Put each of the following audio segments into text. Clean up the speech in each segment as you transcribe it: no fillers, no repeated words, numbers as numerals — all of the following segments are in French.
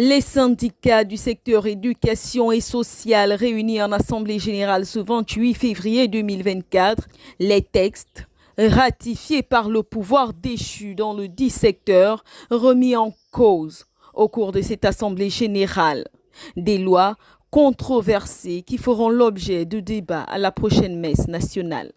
Les syndicats du secteur éducation et sociale réunis en Assemblée générale ce 28 février 2024, les textes ratifiés par le pouvoir déchu dans le dit secteur remis en cause au cours de cette Assemblée générale. Des lois controversées qui feront l'objet de débats à la prochaine messe nationale.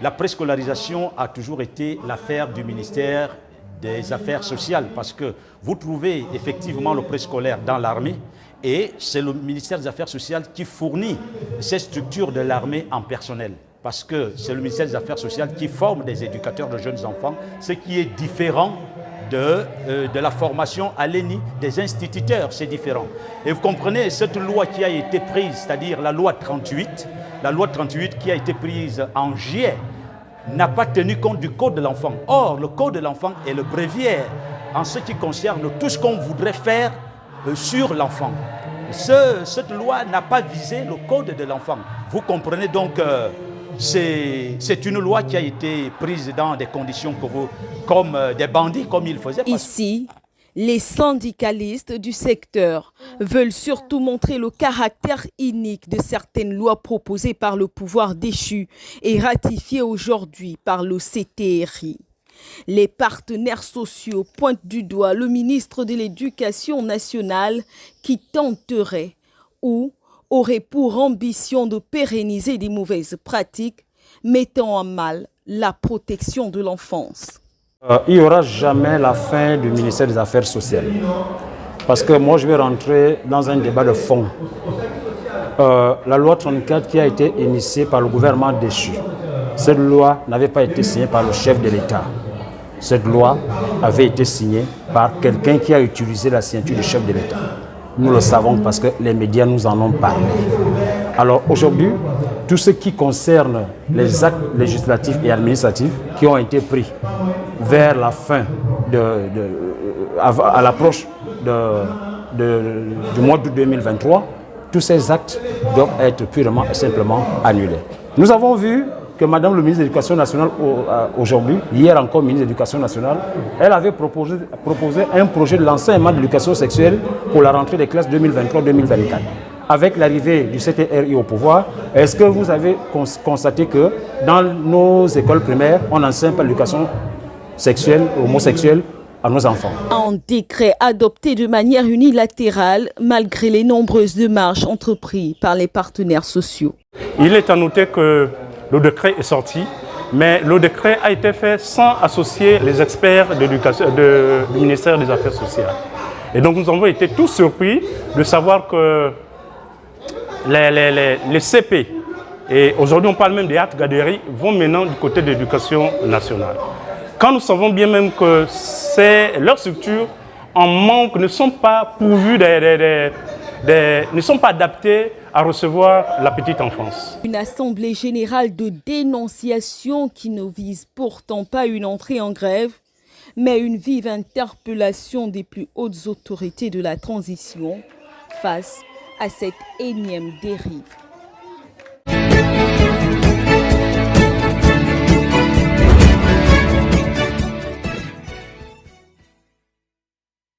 La préscolarisation a toujours été l'affaire du ministère des Affaires sociales parce que vous trouvez effectivement le préscolaire dans l'armée et c'est le ministère des Affaires sociales qui fournit ces structures de l'armée en personnel parce que c'est le ministère des Affaires sociales qui forme des éducateurs de jeunes enfants, ce qui est différent de la formation à l'ENI des instituteurs, c'est différent. Et vous comprenez, cette loi qui a été prise, c'est-à-dire la loi 38 qui a été prise en juillet, n'a pas tenu compte du Code de l'enfant. Or, le Code de l'enfant est le bréviaire en ce qui concerne tout ce qu'on voudrait faire sur l'enfant. Cette loi n'a pas visé le Code de l'enfant. Vous comprenez donc c'est une loi qui a été prise dans des conditions comme des bandits, comme ils faisaient. Ici, les syndicalistes du secteur veulent surtout montrer le caractère inique de certaines lois proposées par le pouvoir déchu et ratifiées aujourd'hui par le CTRI. Les partenaires sociaux pointent du doigt le ministre de l'Éducation nationale qui tenterait ou aurait pour ambition de pérenniser des mauvaises pratiques mettant en mal la protection de l'enfance. Il n'y aura jamais la fin du ministère des Affaires sociales. Parce que moi, je vais rentrer dans un débat de fond. La loi 34 qui a été initiée par le gouvernement déchu, cette loi n'avait pas été signée par le chef de l'État. Cette loi avait été signée par quelqu'un qui a utilisé la signature du chef de l'État. Nous le savons parce que les médias nous en ont parlé. Alors aujourd'hui, tout ce qui concerne les actes législatifs et administratifs qui ont été pris vers la fin, à l'approche du mois d'août 2023, tous ces actes doivent être purement et simplement annulés. Nous avons vu que Madame le ministre de l'Éducation nationale aujourd'hui, hier encore ministre de l'Éducation nationale, elle avait proposé un projet de l'enseignement de l'éducation sexuelle pour la rentrée des classes 2023-2024. Avec l'arrivée du CTRI au pouvoir, est-ce que vous avez constaté que dans nos écoles primaires, on n'enseigne pas l'éducation sexuelle, homosexuelle à nos enfants? Un décret adopté de manière unilatérale malgré les nombreuses démarches entreprises par les partenaires sociaux. Il est à noter que le décret est sorti, mais le décret a été fait sans associer les experts d'éducation du ministère des Affaires sociales. Et donc nous avons été tous surpris de savoir que les CP, et aujourd'hui on parle même des actes garderies, vont maintenant du côté de l'éducation nationale. Quand nous savons bien même que leurs structures en manque, ne sont pas pourvues, ne sont pas adaptées à recevoir la petite enfance. Une assemblée générale de dénonciation qui ne vise pourtant pas une entrée en grève, mais une vive interpellation des plus hautes autorités de la transition face à cette énième dérive.